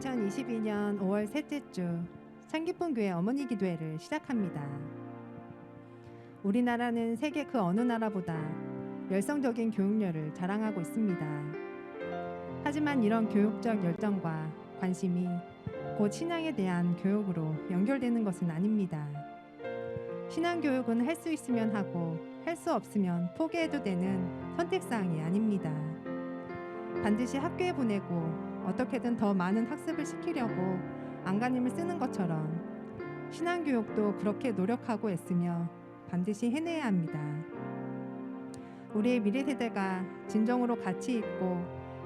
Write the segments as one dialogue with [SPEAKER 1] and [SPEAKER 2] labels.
[SPEAKER 1] 2022년 5월 셋째 주 창기품 교회 어머니 기도회를 시작합니다. 우리나라는 세계 그 어느 나라보다 열성적인 교육열을 자랑하고 있습니다. 하지만 이런 교육적 열정과 관심이 곧 신앙에 대한 교육으로 연결되는 것은 아닙니다. 신앙교육은 할 수 있으면 하고 할 수 없으면 포기해도 되는 선택사항이 아닙니다. 반드시 학교에 보내고 어떻게든 더 많은 학습을 시키려고 안간힘을 쓰는 것처럼 신앙교육도 그렇게 노력하고 애쓰며 반드시 해내야 합니다. 우리의 미래 세대가 진정으로 가치 있고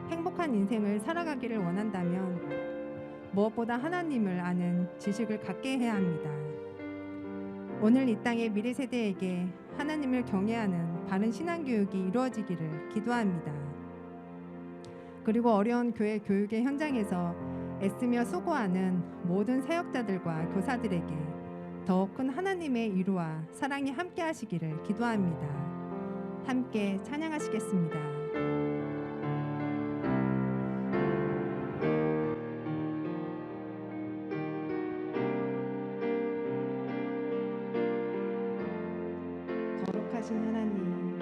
[SPEAKER 1] 행복한 인생을 살아가기를 원한다면 무엇보다 하나님을 아는 지식을 갖게 해야 합니다. 오늘 이 땅의 미래 세대에게 하나님을 경외하는 바른 신앙교육이 이루어지기를 기도합니다. 그리고 어려운 교회 교육의 현장에서 애쓰며 수고하는 모든 사역자들과 교사들에게 더 큰 하나님의 위로와 사랑이 함께 하시기를 기도합니다. 함께 찬양하시겠습니다. 거룩하신 하나님,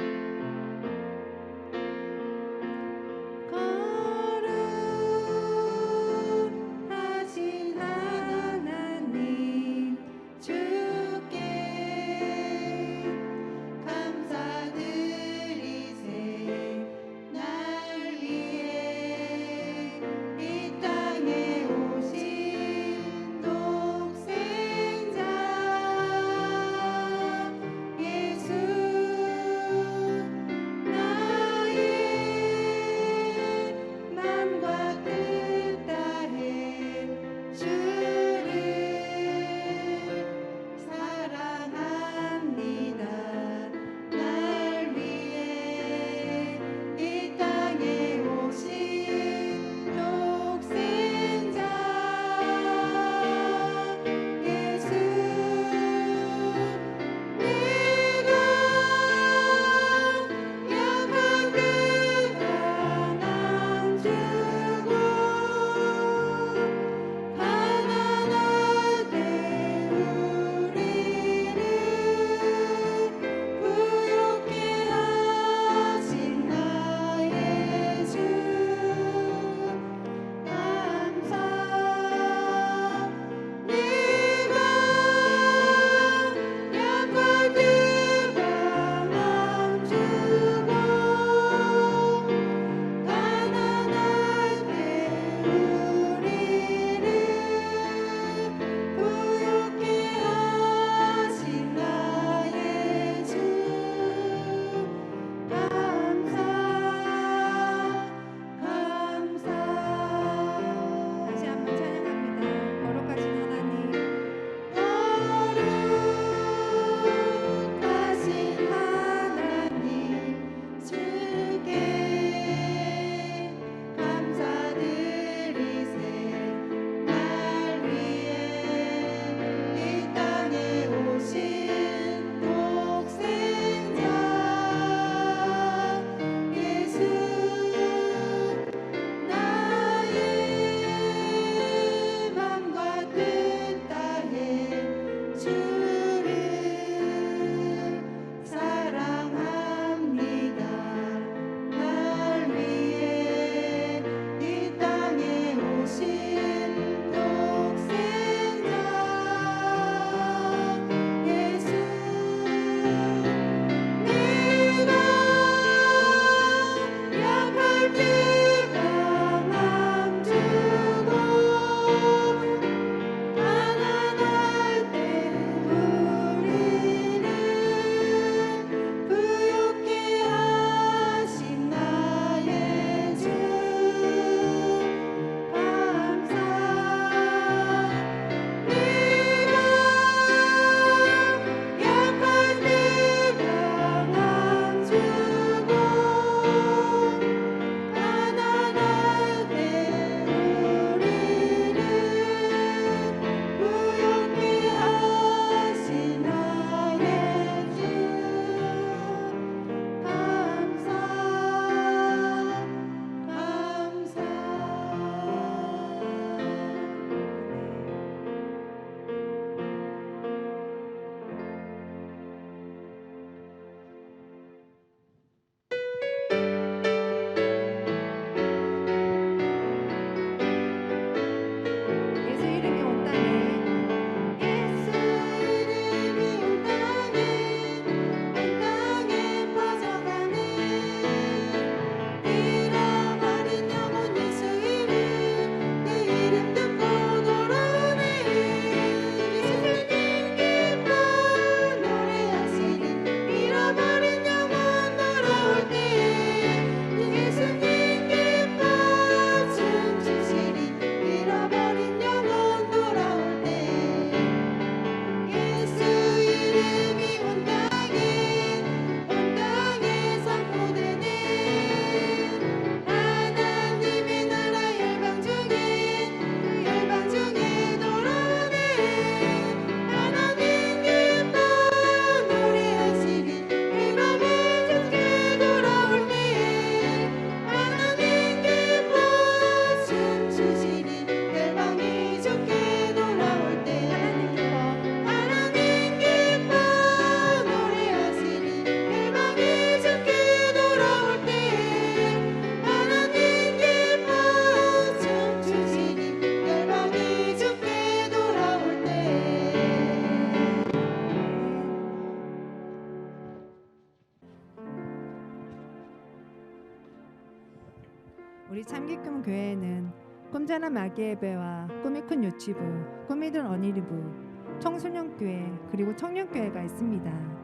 [SPEAKER 1] 우리 참기쁨 교회에는 꿈자란 마기 예배와 꿈이 큰 유치부, 꿈이 든 어린이부, 청소년 교회 그리고 청년 교회가 있습니다.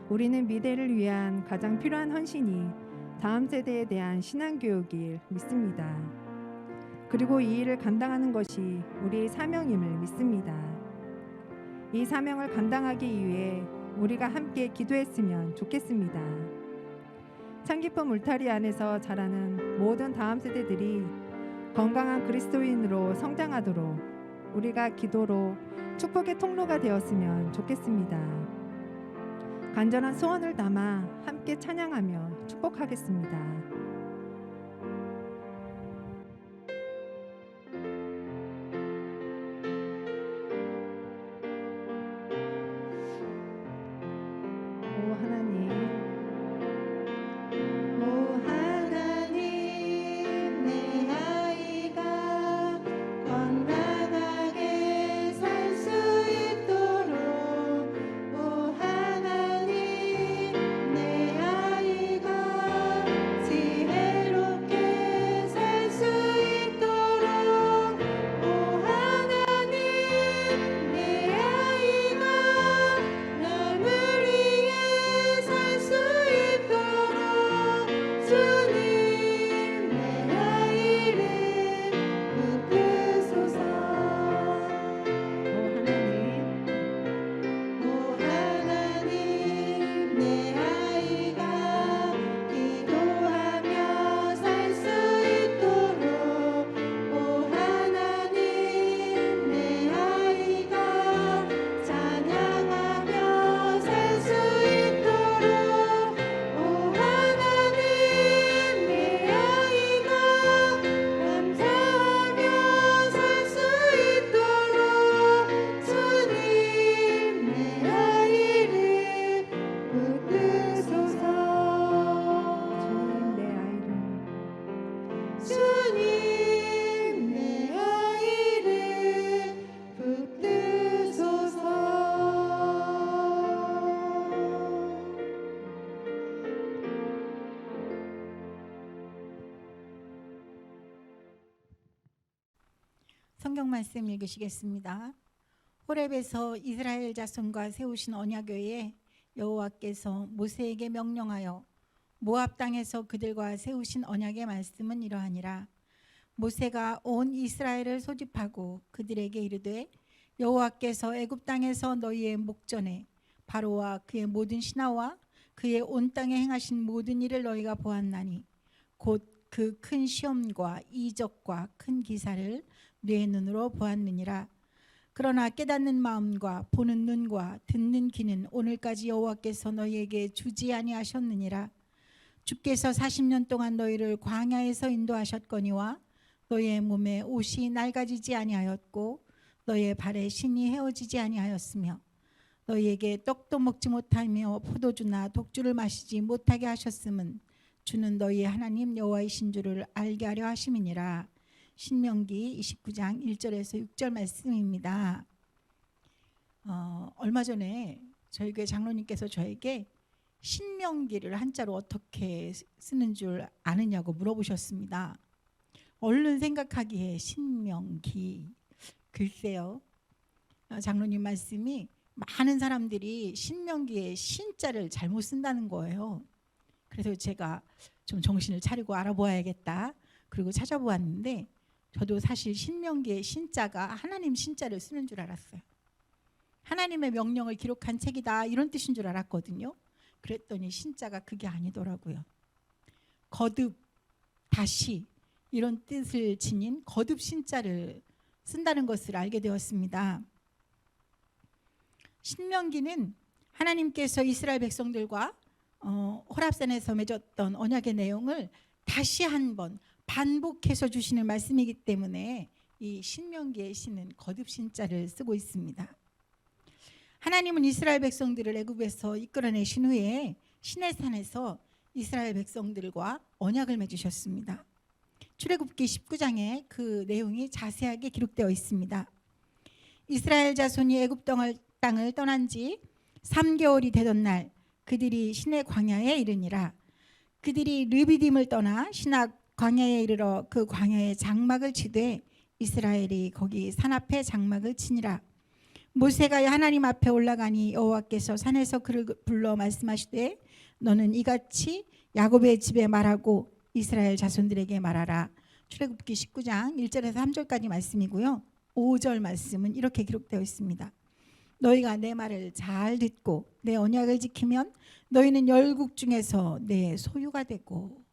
[SPEAKER 1] 우리는 미래를 위한 가장 필요한 헌신이 다음 세대에 대한 신앙 교육을 믿습니다. 그리고 이 일을 감당하는 것이 우리의 사명임을 믿습니다. 이 사명을 감당하기 위해 우리가 함께 기도했으면 좋겠습니다. 참기쁨 울타리 안에서 자라는 모든 다음 세대들이 건강한 그리스도인으로 성장하도록 우리가 기도로 축복의 통로가 되었으면 좋겠습니다. 간절한 소원을 담아 함께 찬양하며 축복하겠습니다.
[SPEAKER 2] 성경 말씀 읽으시겠습니다. 호렙에서 이스라엘 자손과 세우신 언약궤에 여호와께서 모세에게 명령하여 모압 땅에서 그들과 세우신 언약의 말씀은 이러하니라. 모세가 온 이스라엘을 소집하고 그들에게 이르되 여호와께서 애굽 땅에서 너희의 목전에 바로와 그의 모든 신하와 그의 온 땅에 행하신 모든 일을 너희가 보았나니 곧 그 큰 시험과 이적과 큰 기사를 네 눈으로 보았느니라. 그러나 깨닫는 마음과 보는 눈과 듣는 귀는 오늘까지 여호와께서 너희에게 주지 아니하셨느니라. 주께서 40년 동안 너희를 광야에서 인도하셨거니와 너희의 몸에 옷이 낡아지지 아니하였고 너희의 발에 신이 헤어지지 아니하였으며 너희에게 떡도 먹지 못하며 포도주나 독주를 마시지 못하게 하셨음은 주는 너희의 하나님 여호와이신 줄을 알게 하려 하심이니라. 신명기 29장 1절에서 6절 말씀입니다. 얼마 전에 저희 교회 장로님께서 저에게 신명기를 한자로 어떻게 쓰는 줄 아느냐고 물어보셨습니다. 얼른 생각하기에 신명기, 글쎄요. 장로님 말씀이 많은 사람들이 신명기에 신자를 잘못 쓴다는 거예요. 그래서 제가 좀 정신을 차리고 알아보아야겠다. 그리고 찾아보았는데 저도 사실 신명기의 신자가 하나님 신자를 쓰는 줄 알았어요. 하나님의 명령을 기록한 책이다 이런 뜻인 줄 알았거든요. 그랬더니 신자가 그게 아니더라고요. 거듭, 다시 이런 뜻을 지닌 거듭 신자를 쓴다는 것을 알게 되었습니다. 신명기는 하나님께서 이스라엘 백성들과 호랍산에서 맺었던 언약의 내용을 다시 한번 반복해서 주시는 말씀이기 때문에 이 신명기의 신은 거듭 신자를 쓰고 있습니다. 하나님은 이스라엘 백성들을 애굽에서 이끌어내신 후에 시내산에서 이스라엘 백성들과 언약을 맺으셨습니다. 출애굽기 19장에 그 내용이 자세하게 기록되어 있습니다. 이스라엘 자손이 애굽 땅을 떠난 지 3개월이 되던 날 그들이 시내 광야에 이르니라. 그들이 르비딤을 떠나 시낙 광야에 이르러 그 광야에 장막을 치되 이스라엘이 거기 산 앞에 장막을 치니라. 모세가 하나님 앞에 올라가니 여호와께서 산에서 그를 불러 말씀하시되 너는 이같이 야곱의 집에 말하고 이스라엘 자손들에게 말하라. 출애굽기 19장 1절에서 3절까지 말씀이고요. 5절 말씀은 이렇게 기록되어 있습니다. 너희가 내 말을 잘 듣고 내 언약을 지키면 너희는 열국 중에서 내 소유가 되고.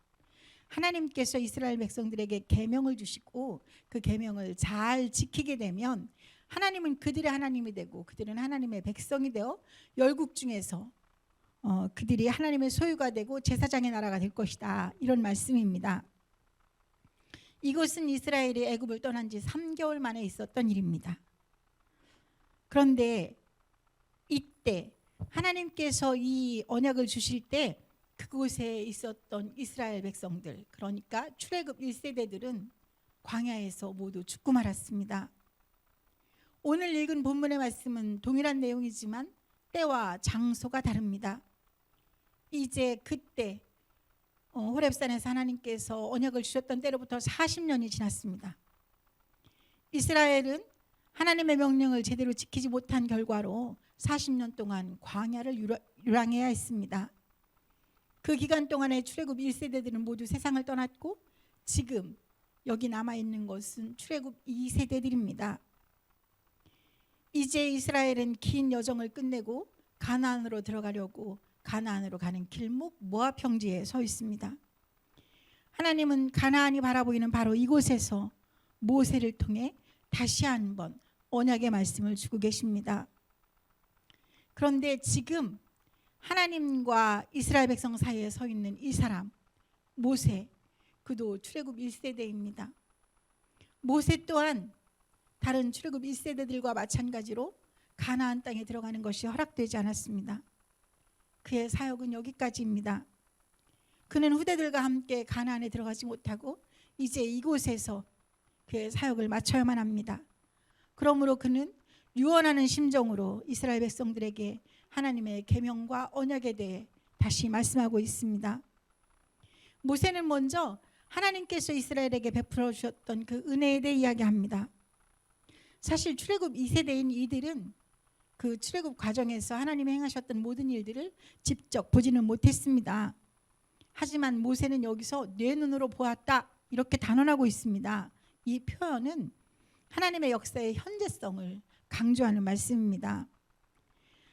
[SPEAKER 2] 하나님께서 이스라엘 백성들에게 계명을 주시고 그 계명을 잘 지키게 되면 하나님은 그들의 하나님이 되고 그들은 하나님의 백성이 되어 열국 중에서 그들이 하나님의 소유가 되고 제사장의 나라가 될 것이다. 이런 말씀입니다. 이것은 이스라엘이 애굽을 떠난 지 3개월 만에 있었던 일입니다. 그런데 이때 하나님께서 이 언약을 주실 때 그곳에 있었던 이스라엘 백성들, 그러니까 출애굽 1세대들은 광야에서 모두 죽고 말았습니다. 오늘 읽은 본문의 말씀은 동일한 내용이지만 때와 장소가 다릅니다. 이제 그때 호렙산에서 하나님께서 언약을 주셨던 때로부터 40년이 지났습니다. 이스라엘은 하나님의 명령을 제대로 지키지 못한 결과로 40년 동안 광야를 유랑해야 했습니다. 그 기간 동안에 출애굽 1세대들은 모두 세상을 떠났고 지금 여기 남아있는 것은 출애굽 2세대들입니다. 이제 이스라엘은 긴 여정을 끝내고 가나안으로 들어가려고 가나안으로 가는 길목 모압 평지에 서 있습니다. 하나님은 가나안이 바라보이는 바로 이곳에서 모세를 통해 다시 한번 언약의 말씀을 주고 계십니다. 그런데 지금 하나님과 이스라엘 백성 사이에 서 있는 이 사람 모세, 그도 출애굽 1세대입니다. 모세 또한 다른 출애굽 1세대들과 마찬가지로 가나안 땅에 들어가는 것이 허락되지 않았습니다. 그의 사역은 여기까지입니다. 그는 후대들과 함께 가나안에 들어가지 못하고 이제 이곳에서 그의 사역을 마쳐야만 합니다. 그러므로 그는 유언하는 심정으로 이스라엘 백성들에게 하나님의 계명과 언약에 대해 다시 말씀하고 있습니다. 모세는 먼저 하나님께서 이스라엘에게 베풀어 주셨던 그 은혜에 대해 이야기합니다. 사실 출애굽 2세대인 이들은 그 출애굽 과정에서 하나님이 행하셨던 모든 일들을 직접 보지는 못했습니다. 하지만 모세는 여기서 내 눈으로 보았다 이렇게 단언하고 있습니다. 이 표현은 하나님의 역사의 현재성을 강조하는 말씀입니다.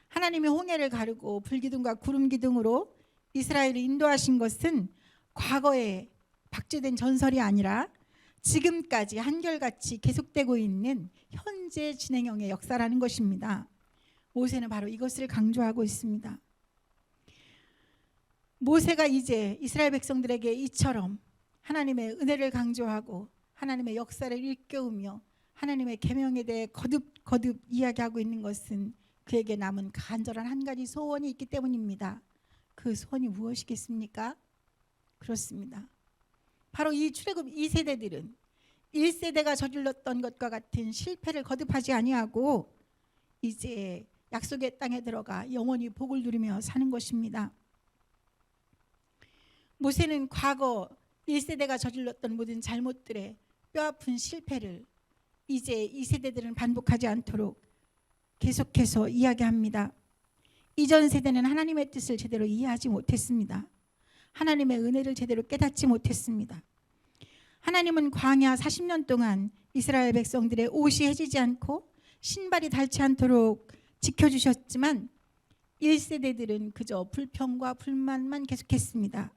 [SPEAKER 2] 하나님이 홍해를 가르고 불기둥과 구름기둥으로 이스라엘을 인도하신 것은 과거에 박제된 전설이 아니라 지금까지 한결같이 계속되고 있는 현재 진행형의 역사라는 것입니다. 모세는 바로 이것을 강조하고 있습니다. 모세가 이제 이스라엘 백성들에게 이처럼 하나님의 은혜를 강조하고 하나님의 역사를 일깨우며 하나님의 계명에 대해 거듭 이야기하고 있는 것은 그에게 남은 간절한 한 가지 소원이 있기 때문입니다. 그 소원이 무엇이겠습니까? 그렇습니다. 바로 이 출애굽 2세대들은 1세대가 저질렀던 것과 같은 실패를 거듭하지 아니하고 이제 약속의 땅에 들어가 영원히 복을 누리며 사는 것입니다. 모세는 과거 1세대가 저질렀던 모든 잘못들의 뼈아픈 실패를 이제 2세대들은 반복하지 않도록 계속해서 이야기합니다. 이전 세대는 하나님의 뜻을 제대로 이해하지 못했습니다. 하나님의 은혜를 제대로 깨닫지 못했습니다. 하나님은 광야 40년 동안 이스라엘 백성들의 옷이 해지지 않고 신발이 닳지 않도록 지켜주셨지만 1세대들은 그저 불평과 불만만 계속했습니다.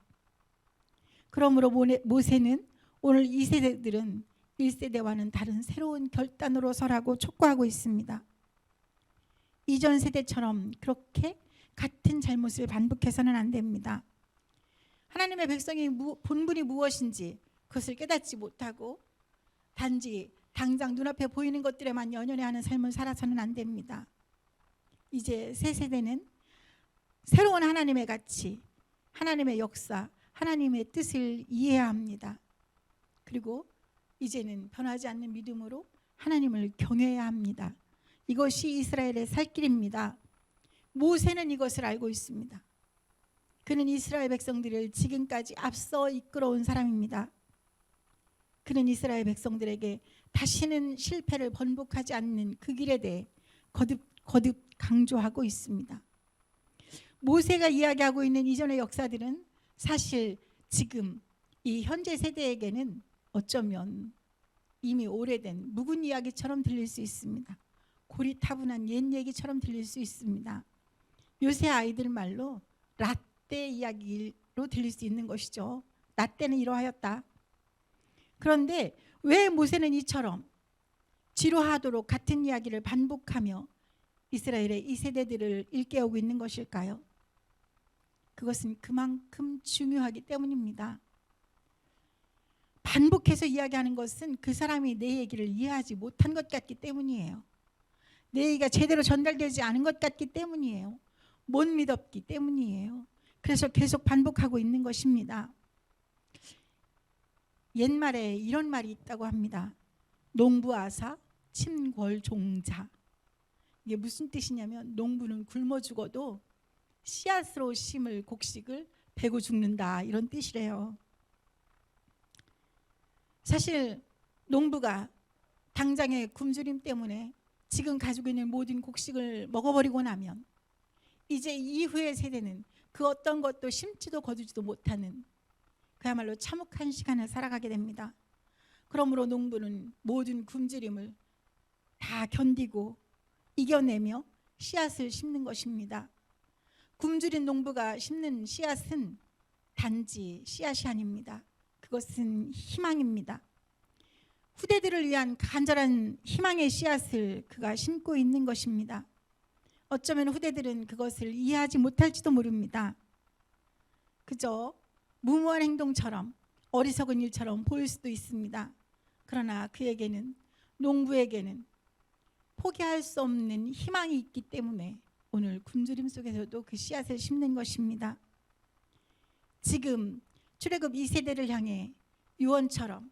[SPEAKER 2] 그러므로 모세는 오늘 2세대들은 1세대와는 다른 새로운 결단으로 서라고 촉구하고 있습니다. 이전 세대처럼 그렇게 같은 잘못을 반복해서는 안 됩니다. 하나님의 백성의 본분이 무엇인지 그것을 깨닫지 못하고 단지 당장 눈앞에 보이는 것들에만 연연해하는 삶을 살아서는 안 됩니다. 이제 새 세대는 새로운 하나님의 가치, 하나님의 역사, 하나님의 뜻을 이해해야 합니다. 그리고 이제는 변하지 않는 믿음으로 하나님을 경외해야 합니다. 이것이 이스라엘의 살 길입니다. 모세는 이것을 알고 있습니다. 그는 이스라엘 백성들을 지금까지 앞서 이끌어온 사람입니다. 그는 이스라엘 백성들에게 다시는 실패를 번복하지 않는 그 길에 대해 거듭 강조하고 있습니다. 모세가 이야기하고 있는 이전의 역사들은 사실 지금 이 현재 세대에게는 어쩌면 이미 오래된 묵은 이야기처럼 들릴 수 있습니다. 고리타분한 옛 얘기처럼 들릴 수 있습니다. 요새 아이들 말로 라떼 이야기로 들릴 수 있는 것이죠. 라떼는 이러하였다. 그런데 왜 모세는 이처럼 지루하도록 같은 이야기를 반복하며 이스라엘의 이 세대들을 일깨우고 있는 것일까요? 그것은 그만큼 중요하기 때문입니다. 반복해서 이야기하는 것은 그 사람이 내 얘기를 이해하지 못한 것 같기 때문이에요. 내 얘기가 제대로 전달되지 않은 것 같기 때문이에요. 못 믿었기 때문이에요. 그래서 계속 반복하고 있는 것입니다. 옛말에 이런 말이 있다고 합니다. 농부아사 침궐종자. 이게 무슨 뜻이냐면 농부는 굶어 죽어도 씨앗으로 심을 곡식을 베고 죽는다, 이런 뜻이래요. 사실 농부가 당장의 굶주림 때문에 지금 가지고 있는 모든 곡식을 먹어버리고 나면 이제 이후의 세대는 그 어떤 것도 심지도 거두지도 못하는 그야말로 참혹한 시간을 살아가게 됩니다. 그러므로 농부는 모든 굶주림을 다 견디고 이겨내며 씨앗을 심는 것입니다. 굶주린 농부가 심는 씨앗은 단지 씨앗이 아닙니다. 그것은 희망입니다. 후대들을 위한 간절한 희망의 씨앗을 그가 심고 있는 것입니다. 어쩌면 후대들은 그것을 이해하지 못할지도 모릅니다. 그저 무모한 행동처럼 어리석은 일처럼 보일 수도 있습니다. 그러나 그에게는, 농부에게는 포기할 수 없는 희망이 있기 때문에 오늘 굶주림 속에서도 그 씨앗을 심는 것입니다. 지금 출애굽 2세대를 향해 유언처럼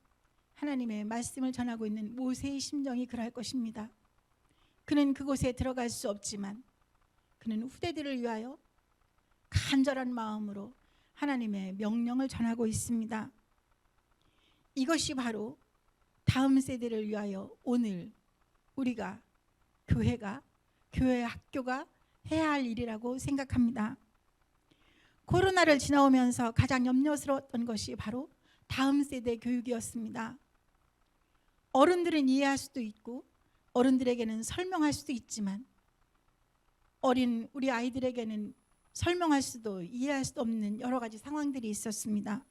[SPEAKER 2] 하나님의 말씀을 전하고 있는 모세의 심정이 그럴 것입니다. 그는 그곳에 들어갈 수 없지만 그는 후대들을 위하여 간절한 마음으로 하나님의 명령을 전하고 있습니다. 이것이 바로 다음 세대를 위하여 오늘 우리가 교회 학교가 해야 할 일이라고 생각합니다. 코로나를 지나오면서 가장 염려스러웠던 것이 바로 다음 세대 교육이었습니다. 어른들은 이해할 수도 있고 어른들에게는 설명할 수도 있지만 어린 우리 아이들에게는 설명할 수도 이해할 수도 없는 여러 가지 상황들이 있었습니다.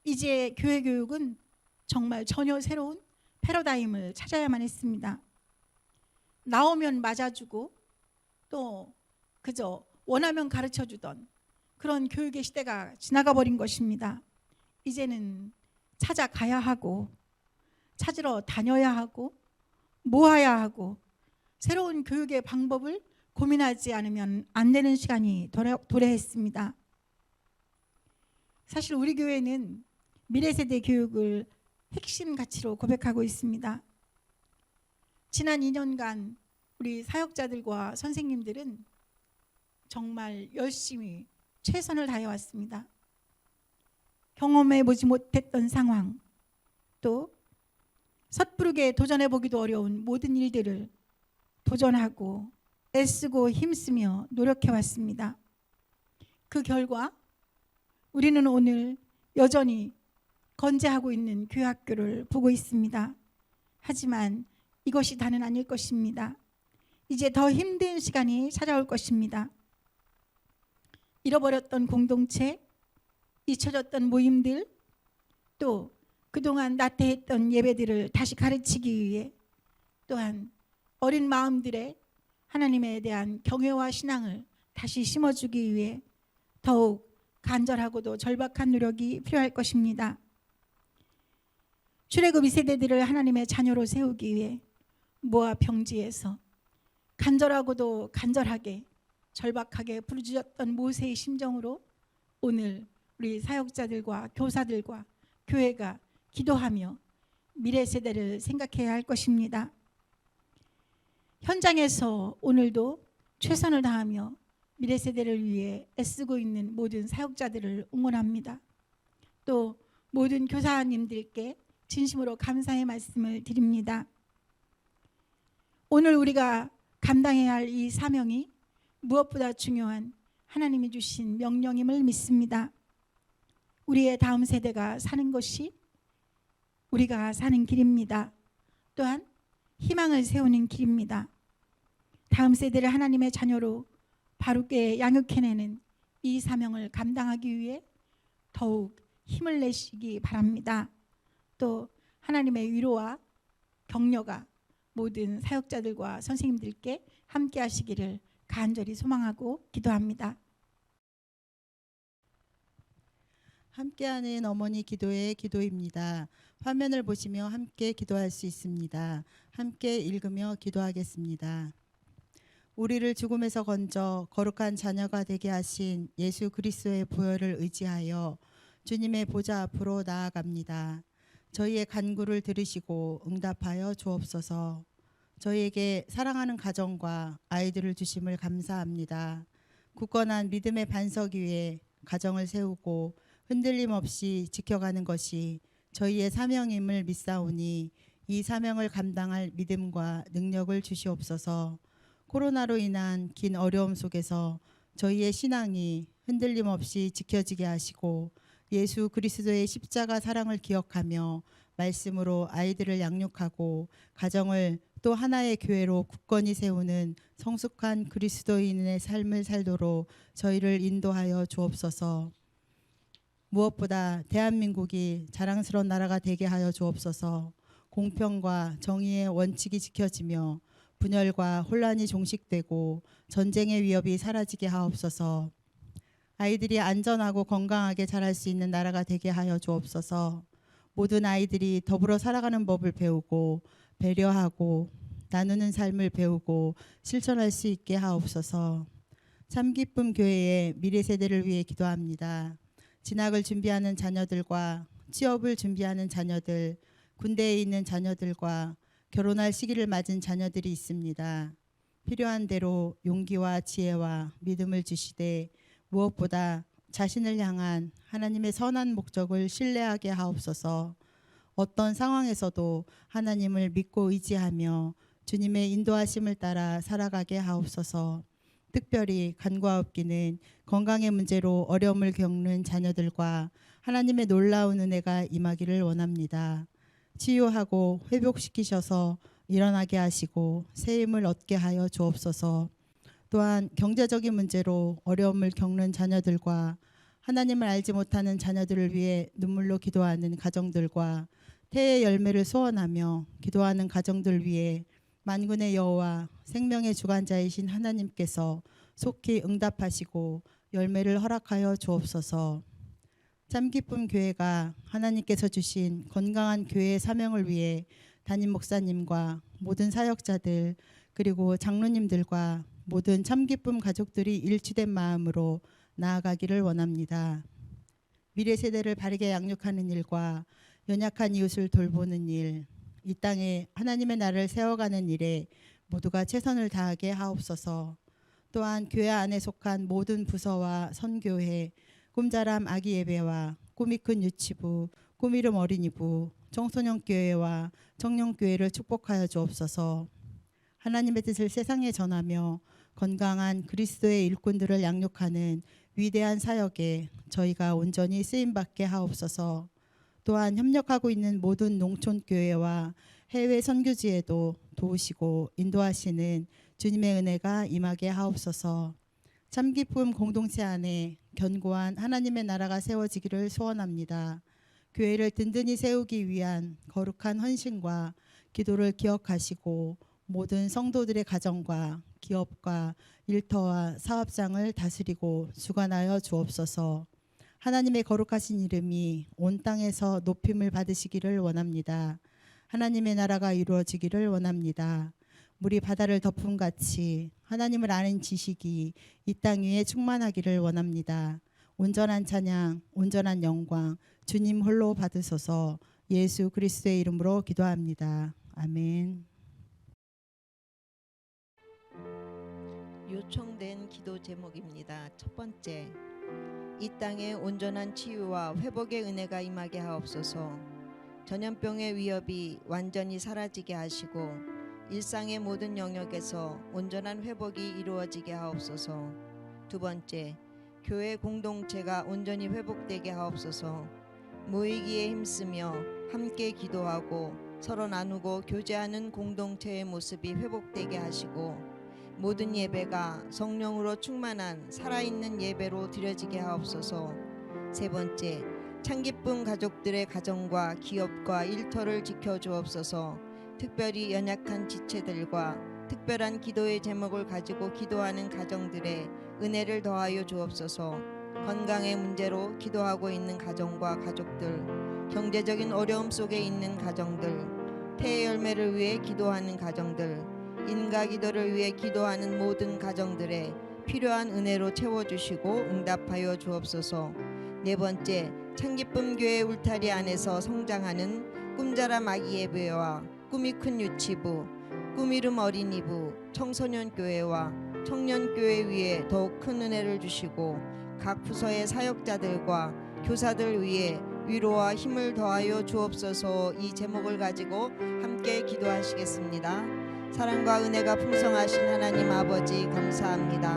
[SPEAKER 2] 이제 교회 교육은 정말 전혀 새로운 패러다임을 찾아야만 했습니다. 나오면 맞아주고 또 그저 원하면 가르쳐주던 그런 교육의 시대가 지나가 버린 것입니다. 이제는 찾아가야 하고 찾으러 다녀야 하고 모아야 하고 새로운 교육의 방법을 고민하지 않으면 안 되는 시간이 도래했습니다. 사실 우리 교회는 미래세대 교육을 핵심 가치로 고백하고 있습니다. 지난 2년간 우리 사역자들과 선생님들은 정말 열심히 최선을 다해왔습니다. 경험해보지 못했던 상황, 또 섣부르게 도전해보기도 어려운 모든 일들을 도전하고 애쓰고 힘쓰며 노력해왔습니다. 그 결과 우리는 오늘 여전히 건재하고 있는 교회학교를 보고 있습니다. 하지만 이것이 다는 아닐 것입니다. 이제 더 힘든 시간이 찾아올 것입니다. 잃어버렸던 공동체, 잊혀졌던 모임들, 또 그동안 나태했던 예배들을 다시 가르치기 위해, 또한 어린 마음들의 하나님에 대한 경외와 신앙을 다시 심어주기 위해 더욱 간절하고도 절박한 노력이 필요할 것입니다. 출애굽 2세대들을 하나님의 자녀로 세우기 위해 모압 평지에서 간절하고도 간절하게 절박하게 부르짖었던 모세의 심정으로 오늘 우리 사역자들과 교사들과 교회가 기도하며 미래 세대를 생각해야 할 것입니다. 현장에서 오늘도 최선을 다하며 미래 세대를 위해 애쓰고 있는 모든 사역자들을 응원합니다. 또 모든 교사님들께 진심으로 감사의 말씀을 드립니다. 오늘 우리가 감당해야 할 이 사명이 무엇보다 중요한 하나님이 주신 명령임을 믿습니다. 우리의 다음 세대가 사는 것이 우리가 사는 길입니다. 또한 희망을 세우는 길입니다. 다음 세대를 하나님의 자녀로 바르게 양육해내는 이 사명을 감당하기 위해 더욱 힘을 내시기 바랍니다. 또 하나님의 위로와 격려가 모든 사역자들과 선생님들께 함께 하시기를 간절히 소망하고 기도합니다.
[SPEAKER 3] 함께하는 어머니 기도의 기도입니다. 화면을 보시며 함께 기도할 수 있습니다. 함께 읽으며 기도하겠습니다. 우리를 죽음에서 건져 거룩한 자녀가 되게 하신 예수 그리스도의 보혈을 의지하여 주님의 보좌 앞으로 나아갑니다. 저희의 간구를 들으시고 응답하여 주옵소서. 저희에게 사랑하는 가정과 아이들을 주심을 감사합니다. 굳건한 믿음의 반석 위에 가정을 세우고 흔들림 없이 지켜가는 것이 저희의 사명임을 믿사오니 이 사명을 감당할 믿음과 능력을 주시옵소서. 코로나로 인한 긴 어려움 속에서 저희의 신앙이 흔들림 없이 지켜지게 하시고 예수 그리스도의 십자가 사랑을 기억하며 말씀으로 아이들을 양육하고 가정을 또 하나의 교회로 굳건히 세우는 성숙한 그리스도인의 삶을 살도록 저희를 인도하여 주옵소서. 무엇보다 대한민국이 자랑스러운 나라가 되게 하여 주옵소서. 공평과 정의의 원칙이 지켜지며 분열과 혼란이 종식되고 전쟁의 위협이 사라지게 하옵소서. 아이들이 안전하고 건강하게 자랄 수 있는 나라가 되게 하여 주옵소서. 모든 아이들이 더불어 살아가는 법을 배우고 배려하고 나누는 삶을 배우고 실천할 수 있게 하옵소서. 참기쁨 교회의 미래 세대를 위해 기도합니다. 진학을 준비하는 자녀들과 취업을 준비하는 자녀들, 군대에 있는 자녀들과 결혼할 시기를 맞은 자녀들이 있습니다. 필요한 대로 용기와 지혜와 믿음을 주시되 무엇보다 자신을 향한 하나님의 선한 목적을 신뢰하게 하옵소서. 어떤 상황에서도 하나님을 믿고 의지하며 주님의 인도하심을 따라 살아가게 하옵소서. 특별히 간과 없기는 건강의 문제로 어려움을 겪는 자녀들과 하나님의 놀라운 은혜가 임하기를 원합니다. 치유하고 회복시키셔서 일어나게 하시고 새 힘을 얻게 하여 주옵소서. 또한 경제적인 문제로 어려움을 겪는 자녀들과 하나님을 알지 못하는 자녀들을 위해 눈물로 기도하는 가정들과 태의 열매를 소원하며 기도하는 가정들 위해 만군의 여호와 생명의 주관자이신 하나님께서 속히 응답하시고 열매를 허락하여 주옵소서. 참기쁨 교회가 하나님께서 주신 건강한 교회의 사명을 위해 담임 목사님과 모든 사역자들 그리고 장로님들과 모든 참기쁨 가족들이 일치된 마음으로 나아가기를 원합니다. 미래 세대를 바르게 양육하는 일과 연약한 이웃을 돌보는 일, 이 땅에 하나님의 나라를 세워가는 일에 모두가 최선을 다하게 하옵소서. 또한 교회 안에 속한 모든 부서와 선교회, 꿈자람 아기 예배와 꿈이 큰 유치부, 꿈이름 어린이부, 청소년 교회와 청년 교회를 축복하여 주옵소서. 하나님의 뜻을 세상에 전하며 건강한 그리스도의 일꾼들을 양육하는 위대한 사역에 저희가 온전히 쓰임받게 하옵소서. 또한 협력하고 있는 모든 농촌 교회와 해외 선교지에도 도우시고 인도하시는 주님의 은혜가 임하게 하옵소서. 참기쁨 공동체 안에 견고한 하나님의 나라가 세워지기를 소원합니다. 교회를 든든히 세우기 위한 거룩한 헌신과 기도를 기억하시고 모든 성도들의 가정과 기업과 일터와 사업장을 다스리고 주관하여 주옵소서. 하나님의 거룩하신 이름이 온 땅에서 높임을 받으시기를 원합니다. 하나님의 나라가 이루어지기를 원합니다. 물이 바다를 덮음같이 하나님을 아는 지식이 이 땅 위에 충만하기를 원합니다. 온전한 찬양, 온전한 영광 주님 홀로 받으소서. 예수 그리스도의 이름으로 기도합니다. 아멘.
[SPEAKER 4] 요청된 기도 제목입니다. 첫 번째, 이 땅에 온전한 치유와 회복의 은혜가 임하게 하옵소서. 전염병의 위협이 완전히 사라지게 하시고 일상의 모든 영역에서 온전한 회복이 이루어지게 하옵소서. 두 번째, 교회 공동체가 온전히 회복되게 하옵소서. 모이기에 힘쓰며 함께 기도하고 서로 나누고 교제하는 공동체의 모습이 회복되게 하시고 모든 예배가 성령으로 충만한 살아있는 예배로 드려지게 하옵소서. 세 번째, 참기쁨 가족들의 가정과 기업과 일터를 지켜주옵소서. 특별히 연약한 지체들과 특별한 기도의 제목을 가지고 기도하는 가정들의 은혜를 더하여 주옵소서. 건강의 문제로 기도하고 있는 가정과 가족들, 경제적인 어려움 속에 있는 가정들, 태의 열매를 위해 기도하는 가정들, 인가 기도를 위해 기도하는 모든 가정들의 필요한 은혜로 채워주시고 응답하여 주옵소서. 네 번째, 참기쁨 교회 울타리 안에서 성장하는 꿈자람 아기 예배와 꿈이 큰 유치부, 꿈이름 어린이부, 청소년 교회와 청년 교회 위에 더욱 큰 은혜를 주시고 각 부서의 사역자들과 교사들 위에 위로와 힘을 더하여 주옵소서. 이 제목을 가지고 함께 기도하시겠습니다. 사랑과 은혜가 풍성하신 하나님 아버지 감사합니다.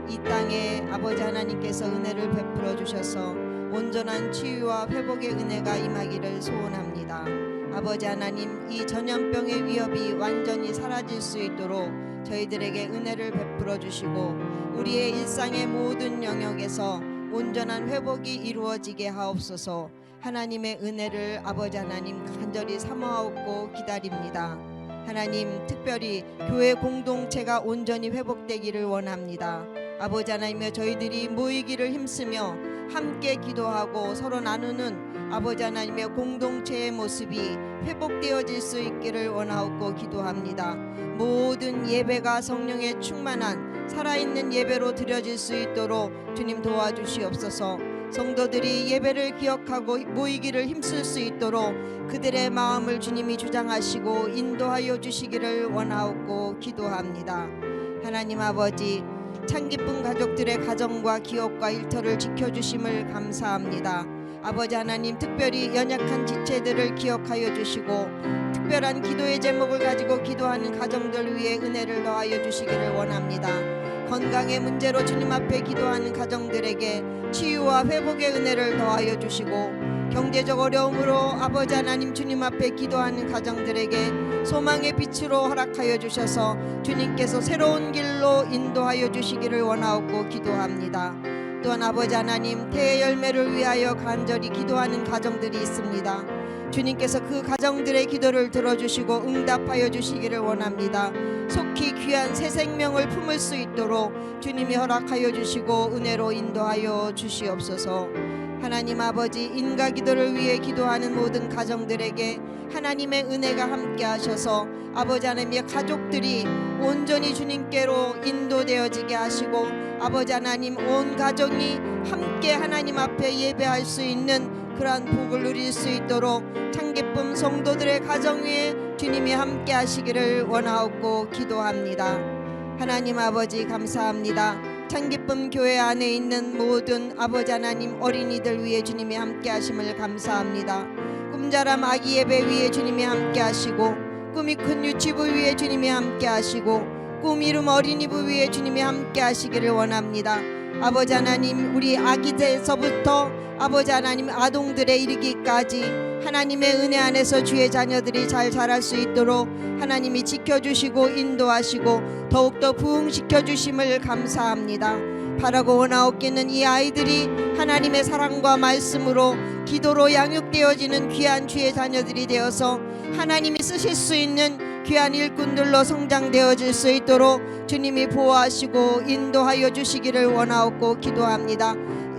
[SPEAKER 4] 이 땅에 아버지 하나님께서 은혜를 베풀어 주셔서 온전한 치유와 회복의 은혜가 임하기를 소원합니다. 아버지 하나님, 이 전염병의 위협이 완전히 사라질 수 있도록 저희들에게 은혜를 베풀어 주시고 우리의 일상의 모든 영역에서 온전한 회복이 이루어지게 하옵소서. 하나님의 은혜를 아버지 하나님 간절히 사모하고 기다립니다. 하나님, 특별히 교회 공동체가 온전히 회복되기를 원합니다. 아버지 하나님여, 저희들이 모이기를 힘쓰며 함께 기도하고 서로 나누는 아버지 하나님의 공동체의 모습이 회복되어질 수 있기를 원하옵고 기도합니다. 모든 예배가 성령의 충만한 살아있는 예배로 드려질 수 있도록 주님 도와주시옵소서. 성도들이 예배를 기억하고 모이기를 힘쓸 수 있도록 그들의 마음을 주님이 주장하시고 인도하여 주시기를 원하옵고 기도합니다. 하나님 아버지, 참기쁨 가족들의 가정과 기업과 일터를 지켜주심을 감사합니다. 아버지 하나님, 특별히 연약한 지체들을 기억하여 주시고 특별한 기도의 제목을 가지고 기도하는 가정들 위해 은혜를 더하여 주시기를 원합니다. 건강의 문제로 주님 앞에 기도하는 가정들에게 치유와 회복의 은혜를 더하여 주시고 경제적 어려움으로 아버지 하나님 주님 앞에 기도하는 가정들에게 소망의 빛으로 허락하여 주셔서 주님께서 새로운 길로 인도하여 주시기를 원하옵고 기도합니다. 또한 아버지 하나님, 태의 열매를 위하여 간절히 기도하는 가정들이 있습니다. 주님께서 그 가정들의 기도를 들어주시고 응답하여 주시기를 원합니다. 속히 귀한 새 생명을 품을 수 있도록 주님이 허락하여 주시고 은혜로 인도하여 주시옵소서. 하나님 아버지, 인가 기도를 위해 기도하는 모든 가정들에게 하나님의 은혜가 함께 하셔서 아버지 하나님의 가족들이 온전히 주님께로 인도되어지게 하시고 아버지 하나님, 온 가정이 함께 하나님 앞에 예배할 수 있는 그러한 복을 누릴 수 있도록 참기쁨 성도들의 가정 위에 주님이 함께 하시기를 원하옵고 기도합니다. 하나님 아버지 감사합니다. 참기쁨 교회 안에 있는 모든 아버지 하나님 어린이들 위해 주님이 함께 하심을 감사합니다. 꿈자람 아기 예배 위에 주님이 함께 하시고 꿈이 큰 유치부 위에 주님이 함께 하시고 꿈 이름 어린이부 위에 주님이 함께 하시기를 원합니다. 아버지 하나님, 우리 아기들에서부터 아버지 하나님 아동들에 이르기까지 하나님의 은혜 안에서 주의 자녀들이 잘 자랄 수 있도록 하나님이 지켜주시고 인도하시고 더욱더 부흥시켜 주심을 감사합니다. 바라고 원하옵기는 이 아이들이 하나님의 사랑과 말씀으로 기도로 양육되어지는 귀한 주의 자녀들이 되어서 하나님이 쓰실 수 있는 귀한 일꾼들로 성장되어질 수 있도록 주님이 보호하시고 인도하여 주시기를 원하옵고 기도합니다.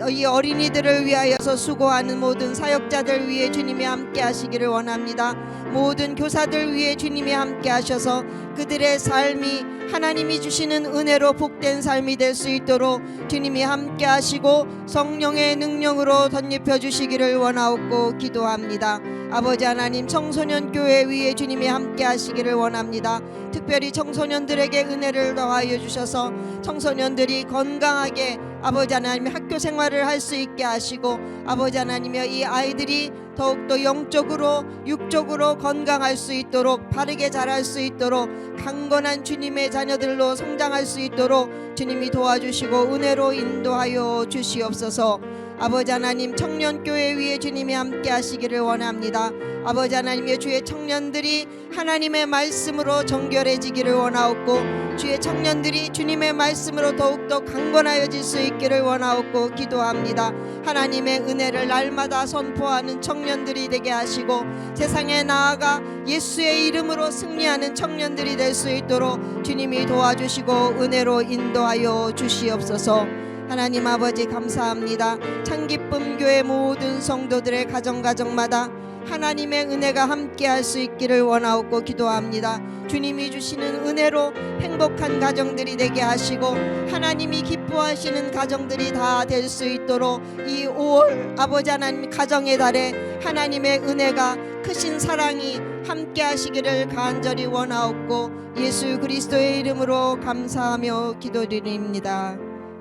[SPEAKER 4] 이 어린이들을 위하여서 수고하는 모든 사역자들 위해 주님이 함께 하시기를 원합니다. 모든 교사들 위해 주님이 함께 하셔서 그들의 삶이 하나님이 주시는 은혜로 복된 삶이 될 수 있도록 주님이 함께 하시고 성령의 능력으로 덧입혀 주시기를 원하옵고 기도합니다. 아버지 하나님, 청소년 교회 위에 주님이 함께 하시기를 원합니다. 특별히 청소년들에게 은혜를 더하여 주셔서 청소년들이 건강하게 아버지 하나님 학교 생활을 할 수 있게 하시고, 아버지 하나님여 이 아이들이 더욱더 영적으로 육적으로 건강할 수 있도록, 바르게 자랄 수 있도록, 강건한 주님의 자녀들로 성장할 수 있도록 주님이 도와주시고 은혜로 인도하여 주시옵소서. 아버지 하나님, 청년교회 위에 주님이 함께 하시기를 원합니다. 아버지 하나님의 주의 청년들이 하나님의 말씀으로 정결해지기를 원하옵고, 주의 청년들이 주님의 말씀으로 더욱더 강건하여질 수 있기를 원하옵고 기도합니다. 하나님의 은혜를 날마다 선포하는 청년들이 되게 하시고, 세상에 나아가 예수의 이름으로 승리하는 청년들이 될 수 있도록 주님이 도와주시고 은혜로 인도하여 주시옵소서. 하나님 아버지 감사합니다. 창기쁨 교회 모든 성도들의 가정마다 하나님의 은혜가 함께할 수 있기를 원하옵고 기도합니다. 주님이 주시는 은혜로 행복한 가정들이 되게 하시고 하나님이 기뻐하시는 가정들이 다 될 수 있도록 이 5월 아버지 하나님 가정의 달에 하나님의 은혜가 크신 사랑이 함께 하시기를 간절히 원하옵고 예수 그리스도의 이름으로 감사하며 기도드립니다.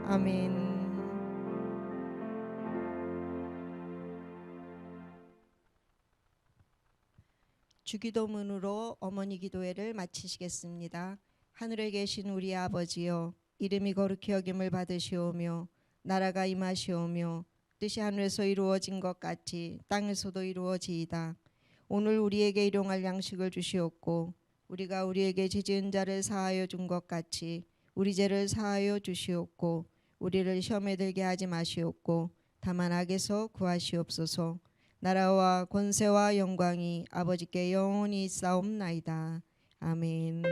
[SPEAKER 4] 아멘. 주기도문으로 어머니 기도회를 마치시겠습니다. 하늘에 계신 우리 아버지여, 이름이 거룩히 여김을 받으시오며 나라가 임하시오며 뜻이 하늘에서 이루어진 것 같이 땅에서도 이루어지이다. 오늘 우리에게 일용할 양식을 주시옵고 우리가 우리에게 죄 지은 자를 사하여 준 것 같이 우리 죄를 사하여 주시옵고 우리를 시험에 들게 하지 마시옵고 다만 악에서 구하시옵소서. 나라와 권세와 영광이 아버지께 영원히 있사옵나이다. 아멘.